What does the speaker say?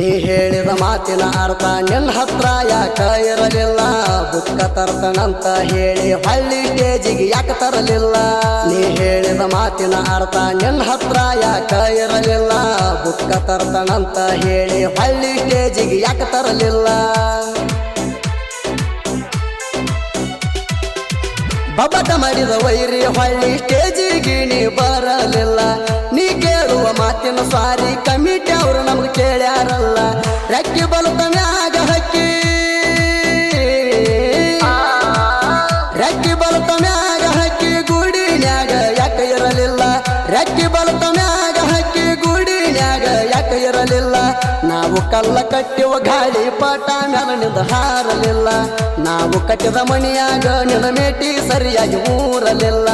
ನೀ ಹೇಳಿದ ಮಾತಿನ ಅರ್ಥ ನಿನ್ನ ಹತ್ರ ಯಾಕ ಇರಲಿಲ್ಲ ಬುಕ್ಕ ತರ್ತನಂತ ಹೇಳಿ ಹಳ್ಳಿ ಸ್ಟೇಜಿಗೆ ಯಾಕೆ ತರಲಿಲ್ಲ ನೀ ಹೇಳಿದ ಮಾತಿನ ಅರ್ಥ ನಿನ್ನ ಹತ್ರ ಯಾಕ ಇರಲಿಲ್ಲ ಬುಕ್ಕ ತರ್ತನಂತ ಹೇಳಿ ಹಳ್ಳಿ ಸ್ಟೇಜಿಗೆ ಯಾಕೆ ತರಲಿಲ್ಲ ಬಬಟ ಮಾಡಿದ ವೈರಿ ಹಳ್ಳಿ ಸ್ಟೇಜಿಗೆ ನೀ ಬರಲಿಲ್ಲ ನೀ ಕೇಳುವ ಮಾತಿನ ಸಾರಿ ಕಮಿಟಿ ಅವರು ನಮ್ಗೆ ಕೇಳ್ಯಾರಲ್ಲ ರೆಕ್ಕಿ ಬಲತ ಮ್ಯಾಗ ಹಕ್ಕಿ ರೆಕ್ಕಿ ಬಲತ ಮ್ಯಾಗ ಹಕ್ಕಿ ಗುಡಿನ್ಯಾಗ ಯಾಕ ಇರಲಿಲ್ಲ ರೆಕ್ಕಿ ಬಲತ ಮ್ಯಾಗ ಹಕ್ಕಿ ಗುಡಿನ್ಯಾಗ ಯಾಕ ಇರಲಿಲ್ಲ ನಾವು ಕಲ್ಲ ಕಟ್ಟಿವ ಗಾಳಿ ಪಟ ಮ್ಯಾಲ ನಿಂದ ಹಾರಲಿಲ್ಲ ನಾವು ಕಟ್ಟಿದ ಮಣಿಯಾಗ ನಿನ್ನ ಮೇಟಿ ಸರಿಯಾಗಿ ಊರಲಿಲ್ಲ